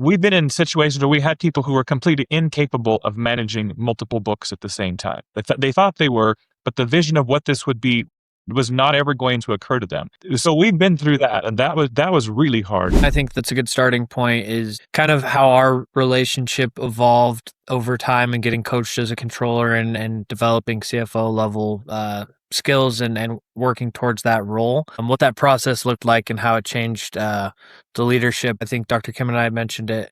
we've been in situations where we had people who were completely incapable of managing multiple books at the same time. They thought they were, but the vision of what this would be was not ever going to occur to them. So we've been through that, and that was really hard. I think that's a good starting point, is kind of how our relationship evolved over time and getting coached as a controller and developing CFO level skills and working towards that role, and what that process looked like and how it changed the leadership. I think Dr. Kim and I mentioned it.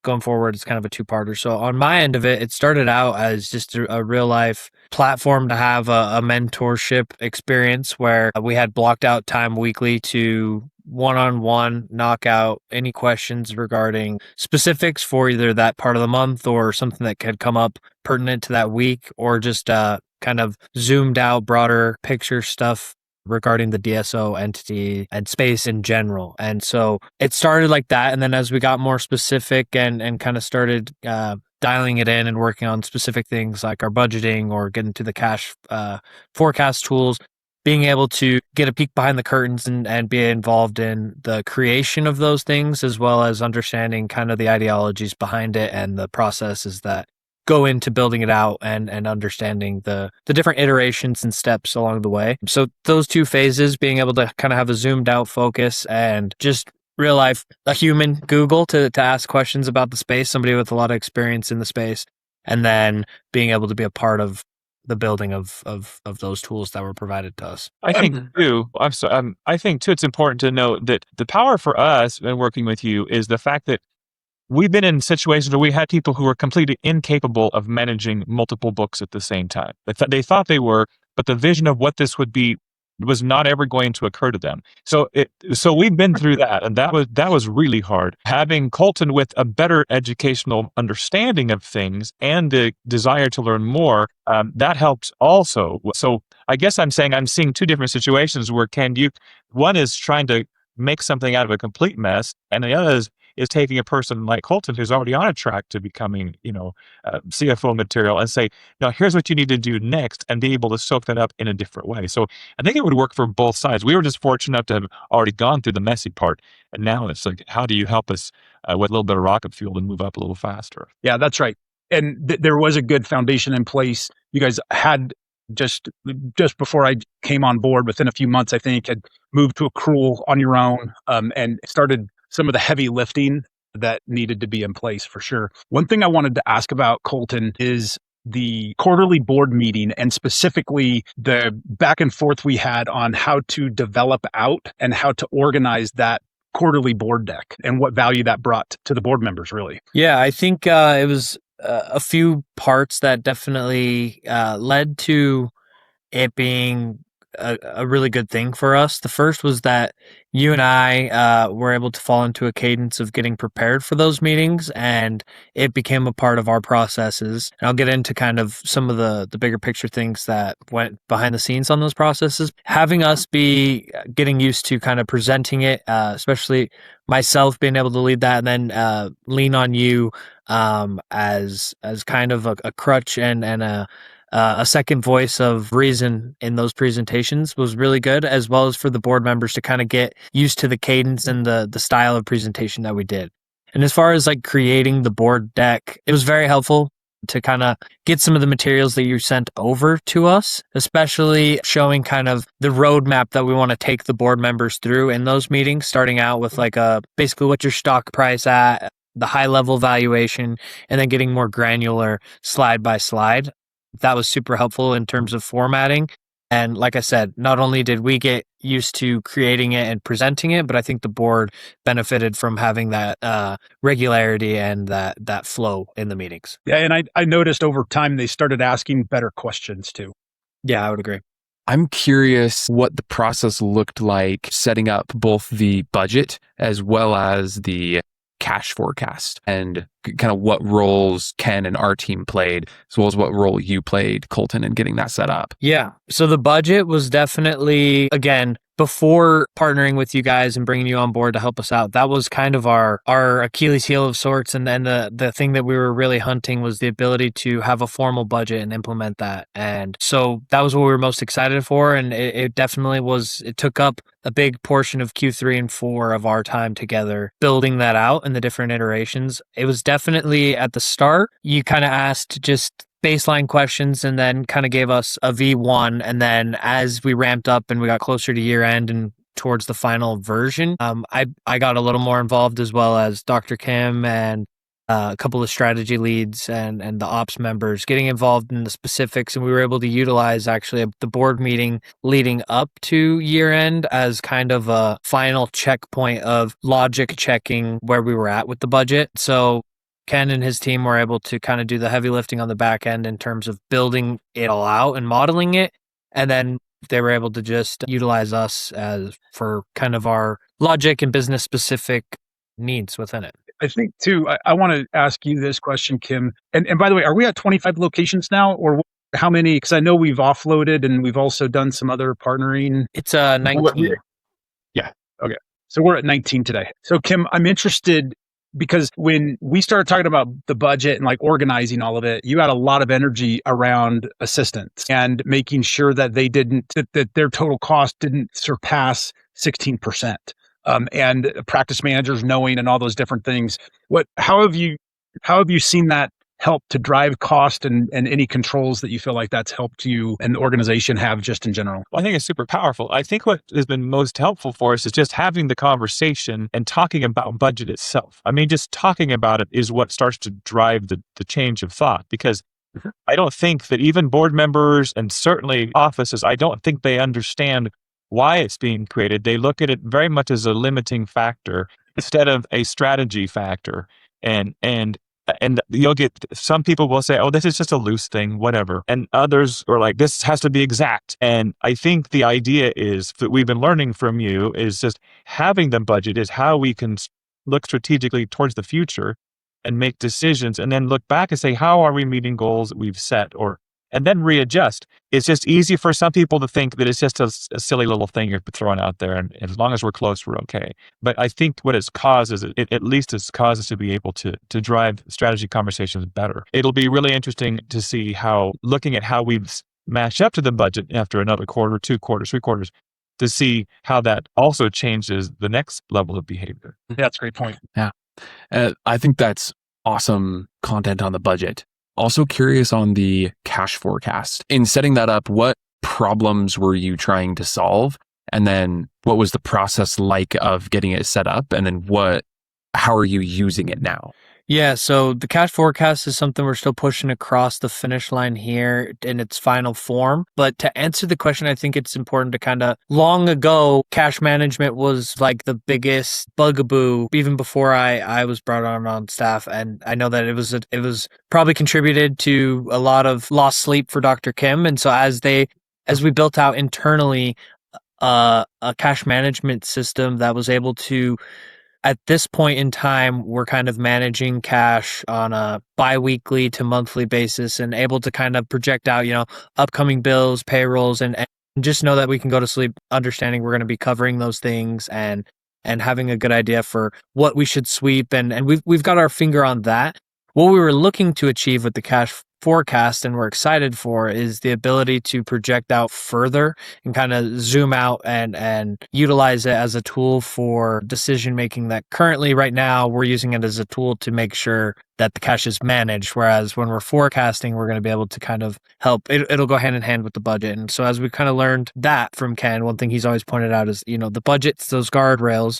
Going forward, it's kind of a two-parter. So on my end of it, it started out as just a real life platform to have a mentorship experience where we had blocked out time weekly to one-on-one knock out any questions regarding specifics for either that part of the month or something that had come up pertinent to that week, or just kind of zoomed out broader picture stuff regarding the DSO entity and space in general. And so it started like that. And then as we got more specific and kind of started dialing it in and working on specific things like our budgeting or getting to the cash forecast tools, being able to get a peek behind the curtains and be involved in the creation of those things, as well as understanding kind of the ideologies behind it and the processes that go into building it out and understanding the different iterations and steps along the way. So those two phases, being able to kind of have a zoomed out focus and just real life, a human Google to ask questions about the space, somebody with a lot of experience in the space, and then being able to be a part of the building of those tools that were provided to us. I think too, I think too, it's important to note that the power for us in working with you is the fact that we've been in situations where we had people who were completely incapable of managing multiple books at the same time. They thought they were, but the vision of what this would be was not ever going to occur to them. So we've been through that, and that was really hard. Having Colton with a better educational understanding of things and the desire to learn more, that helps also. So I guess I'm seeing two different situations where one is trying to make something out of a complete mess, and the other is taking a person like Colton who's already on a track to becoming, CFO material, and say, no, here's what you need to do next, and be able to soak that up in a different way. So I think it would work for both sides. We were just fortunate enough to have already gone through the messy part, and now it's like, how do you help us with a little bit of rocket fuel and move up a little faster? Yeah, that's right. And there was a good foundation in place. You guys had just before I came on board, within a few months, I think, had moved to accrual on your own, and started some of the heavy lifting that needed to be in place for sure. One thing I wanted to ask about, Colton, is the quarterly board meeting, and specifically the back and forth we had on how to develop out and how to organize that quarterly board deck and what value that brought to the board members, really. Yeah, I think it was a few parts that definitely led to it being a really good thing for us. The first was that you and I were able to fall into a cadence of getting prepared for those meetings, and it became a part of our processes. And I'll get into kind of some of the bigger picture things that went behind the scenes on those processes. Having us be getting used to kind of presenting it, especially myself being able to lead that, and then lean on you as kind of a crutch and a second voice of reason in those presentations was really good, as well as for the board members to kind of get used to the cadence and the style of presentation that we did. And as far as like creating the board deck, it was very helpful to kind of get some of the materials that you sent over to us, especially showing kind of the roadmap that we want to take the board members through in those meetings, starting out with like basically what's your stock price at, the high level valuation, and then getting more granular slide by slide. That was super helpful in terms of formatting. And like I said, not only did we get used to creating it and presenting it, but I think the board benefited from having that regularity and that flow in the meetings. Yeah, and I noticed over time they started asking better questions too. Yeah, I would agree. I'm curious what the process looked like setting up both the budget as well as the cash forecast, and kind of what roles Ken and our team played, as well as what role you played, Colton, in getting that set up. Yeah. So the budget was definitely, again, before partnering with you guys and bringing you on board to help us out, that was kind of our Achilles heel of sorts. And then the thing that we were really hunting was the ability to have a formal budget and implement that. And so that was what we were most excited for. And it definitely was, it took up a big portion of Q3 and 4 of our time together, building that out in the different iterations. It was definitely at the start, you kind of asked just baseline questions and then kind of gave us a V1. And then as we ramped up and we got closer to year end and towards the final version, I got a little more involved, as well as Dr. Kim and a couple of strategy leads and the ops members getting involved in the specifics. And we were able to utilize actually the board meeting leading up to year end as kind of a final checkpoint of logic checking where we were at with the budget. So Ken and his team were able to kind of do the heavy lifting on the back end in terms of building it all out and modeling it. And then they were able to just utilize us as for kind of our logic and business specific needs within it. I think too, I want to ask you this question, Kim. And by the way, are we at 25 locations now, or how many? Because I know we've offloaded and we've also done some other partnering. It's 19. Yeah. Okay. So we're at 19 today. So Kim, I'm interested, because when we started talking about the budget and like organizing all of it, you had a lot of energy around assistants and making sure that that their total cost didn't surpass 16%. And practice managers knowing and all those different things. How have you seen that help to drive cost and any controls that you feel like that's helped you and the organization have just in general? Well, I think it's super powerful. I think what has been most helpful for us is just having the conversation and talking about budget itself. I mean, just talking about it is what starts to drive the change of thought, because I don't think that even board members and certainly offices, I don't think they understand why it's being created. They look at it very much as a limiting factor instead of a strategy factor. And you'll get, some people will say, oh, this is just a loose thing, whatever. And others are like, this has to be exact. And I think the idea is that we've been learning from you is just having the budget is how we can look strategically towards the future and make decisions, and then look back and say, how are we meeting goals that we've set, and then readjust. It's just easy for some people to think that it's just a silly little thing you're throwing out there, and as long as we're close, we're okay. But I think what it's caused is it at least has caused us to be able to drive strategy conversations better. It'll be really interesting to see how, looking at how we've matched up to the budget after another quarter, 2 quarters, 3 quarters, to see how that also changes the next level of behavior. Yeah, that's a great point. Yeah. I think that's awesome content on the budget. Also curious on the cash forecast. In setting that up, what problems were you trying to solve? And then what was the process like of getting it set up? And then how are you using it now? Yeah, so the cash forecast is something we're still pushing across the finish line here in its final form. But to answer the question, I think it's important to long ago, cash management was like the biggest bugaboo even before I was brought on staff. And I know that it was probably contributed to a lot of lost sleep for Dr. Kim. And so as we built out internally a cash management system that was able to, at this point in time, we're kind of managing cash on a bi-weekly to monthly basis and able to kind of project out, upcoming bills, payrolls, and just know that we can go to sleep understanding we're going to be covering those things and having a good idea for what we should sweep. And we've got our finger on that. What we were looking to achieve with the cash forecast and we're excited for is the ability to project out further and kind of zoom out and utilize it as a tool for decision making that currently right now we're using it as a tool to make sure that the cash is managed. Whereas when we're forecasting, we're going to be able to kind of help. It'll go hand in hand with the budget. And so as we kind of learned that from Ken, one thing he's always pointed out is, the budget's those guardrails.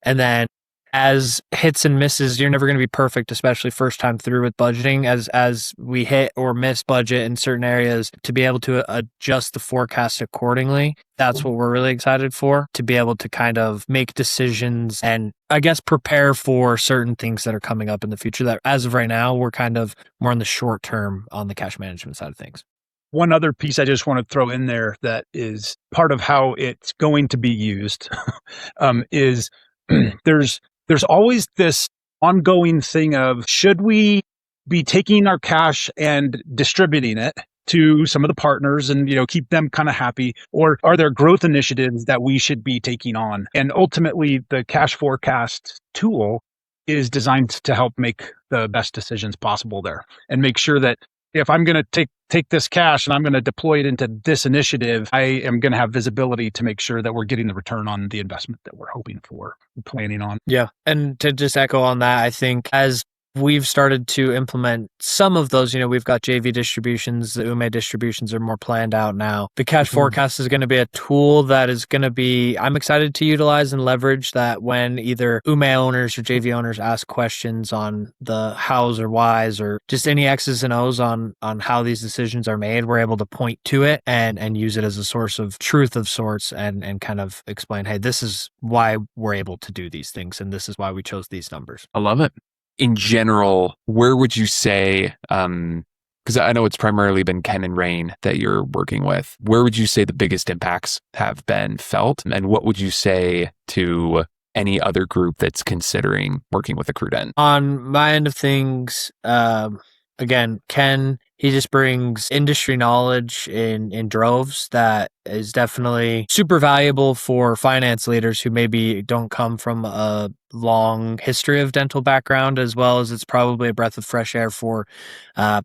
And then as hits and misses, you're never going to be perfect, especially first time through with budgeting. As we hit or miss budget in certain areas, to be able to adjust the forecast accordingly. That's what we're really excited for, to be able to kind of make decisions and I guess prepare for certain things that are coming up in the future that as of right now, we're kind of more in the short term on the cash management side of things. One other piece I just want to throw in there that is part of how it's going to be used is there's always this ongoing thing of, should we be taking our cash and distributing it to some of the partners and, keep them kind of happy? Or are there growth initiatives that we should be taking on? And ultimately, the cash forecast tool is designed to help make the best decisions possible there and make sure that if I'm going to take this cash and I'm going to deploy it into this initiative, I am going to have visibility to make sure that we're getting the return on the investment that we're hoping for, planning on. Yeah. And to just echo on that, I think as we've started to implement some of those, we've got JV distributions, the UME distributions are more planned out now. The cash forecast is going to be a tool that is going to be, I'm excited to utilize and leverage that when either UME owners or JV owners ask questions on the hows or whys or just any X's and O's on how these decisions are made, we're able to point to it and use it as a source of truth of sorts and kind of explain, hey, this is why we're able to do these things and this is why we chose these numbers. I love it. In general, where would you say, because I know it's primarily been Ken and Rain that you're working with, where would you say the biggest impacts have been felt? And what would you say to any other group that's considering working with AccruDent? On my end of things, again, Ken, he just brings industry knowledge in droves that is definitely super valuable for finance leaders who maybe don't come from a long history of dental background, as well as it's probably a breath of fresh air for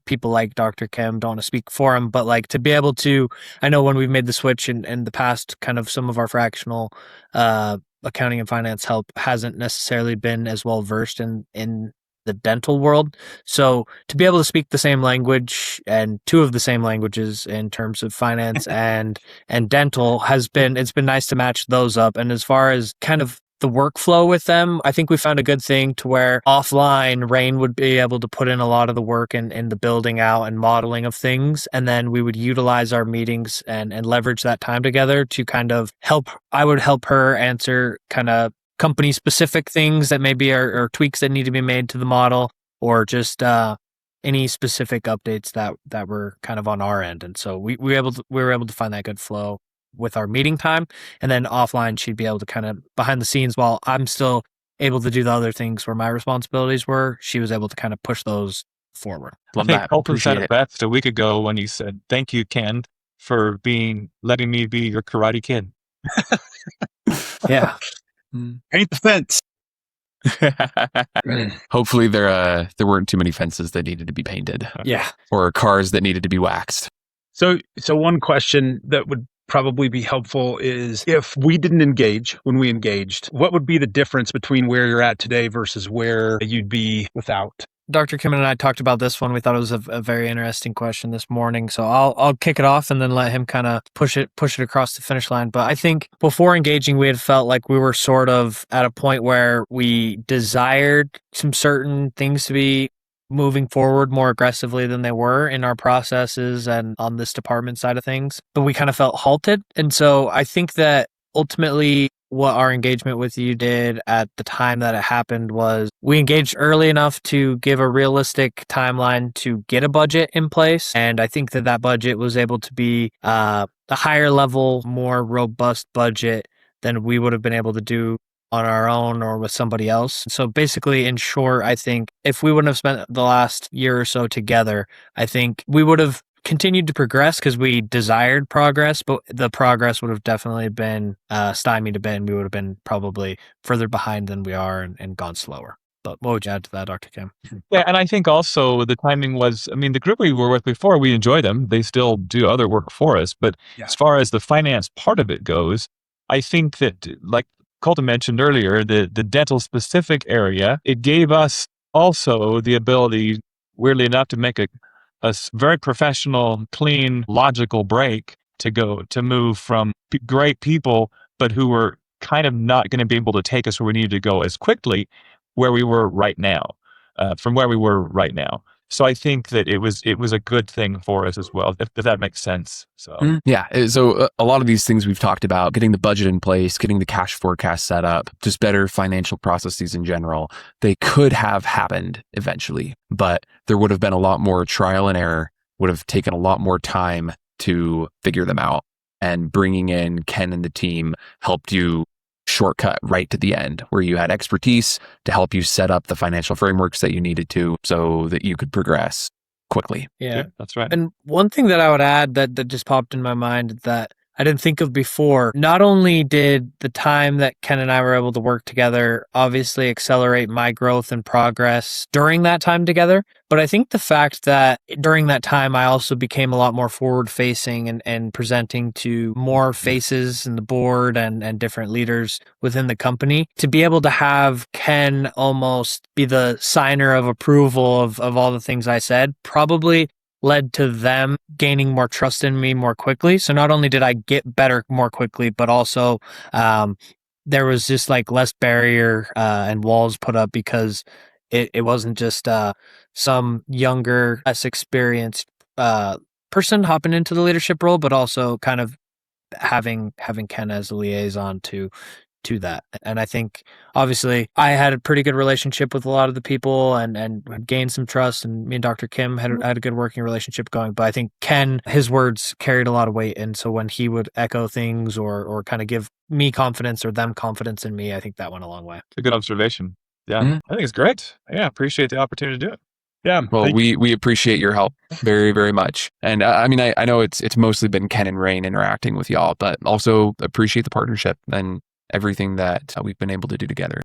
people like Dr. Kim. Don't want to speak for him, but like to be able to, I know when we've made the switch in the past, kind of some of our fractional accounting and finance help hasn't necessarily been as well versed in the dental world. So to be able to speak the same language and two of the same languages in terms of finance and dental it's been nice to match those up. And as far as kind of the workflow with them, I think we found a good thing to where offline Rain would be able to put in a lot of the work in the building out and modeling of things. And then we would utilize our meetings and leverage that time together to kind of I would help her answer kind of company specific things that maybe are tweaks that need to be made to the model or just any specific updates that were kind of on our end. And so we were able to find that good flow with our meeting time. And then offline, she'd be able to kind of behind the scenes while I'm still able to do the other things where my responsibilities were, she was able to kind of push those forward. I think Colton said it best a week ago when he said, "Thank you, Ken, for letting me be your karate kid." Yeah. Paint the fence. Hopefully there weren't too many fences that needed to be painted. Yeah. Or cars that needed to be waxed. So one question that would probably be helpful is if we didn't engage when we engaged, what would be the difference between where you're at today versus where you'd be without? Dr. Kim and I talked about this one. We thought it was a very interesting question this morning. So I'll kick it off and then let him kind of push it across the finish line. But I think before engaging, we had felt like we were sort of at a point where we desired some certain things to be moving forward more aggressively than they were in our processes and on this department side of things. But we kind of felt halted. And so I think that ultimately what our engagement with you did at the time that it happened was we engaged early enough to give a realistic timeline to get a budget in place. And I think that budget was able to be a higher level, more robust budget than we would have been able to do on our own or with somebody else. So basically, in short, I think if we wouldn't have spent the last year or so together, I think we would have continued to progress because we desired progress, but the progress would have definitely been stymied a bit and we would have been probably further behind than we are and gone slower. But what would you add to that, Dr. Kim? Yeah, and I think also the timing was, the group we were with before, we enjoy them. They still do other work for us. But as far as the finance part of it goes, I think that, like Colton mentioned earlier, the dental specific area, it gave us also the ability, weirdly enough, to make a very professional, clean, logical break to move from great people, but who were kind of not going to be able to take us where we needed to go as quickly from where we were right now. So I think that it was a good thing for us as well, if that makes sense. So yeah, so a lot of these things we've talked about, getting the budget in place, getting the cash forecast set up, just better financial processes in general, they could have happened eventually, but there would have been a lot more trial and error, would have taken a lot more time to figure them out. And bringing in Ken and the team helped you shortcut right to the end where you had expertise to help you set up the financial frameworks that you needed to so that you could progress quickly. Yeah. That's right. And one thing that I would add that just popped in my mind that I didn't think of before, not only did the time that Ken and I were able to work together obviously accelerate my growth and progress during that time together, but I think the fact that during that time I also became a lot more forward facing and presenting to more faces in the board and different leaders within the company, to be able to have Ken almost be the signer of approval of all the things I said probably led to them gaining more trust in me more quickly. So not only did I get better more quickly, but also there was just like less barrier and walls put up because it wasn't just some younger, less experienced person hopping into the leadership role, but also kind of having Ken as a liaison to that. And I think obviously I had a pretty good relationship with a lot of the people and gained some trust, and me and Dr. Kim had a good working relationship going. But I think Ken, his words carried a lot of weight. And so when he would echo things or kind of give me confidence or them confidence in me, I think that went a long way. It's a good observation. Yeah. Mhm. I think it's great. Yeah. Appreciate the opportunity to do it. Yeah. Well, we appreciate your help very, very much. And I mean, I know it's mostly been Ken and Rain interacting with y'all, but also appreciate the partnership and everything that we've been able to do together.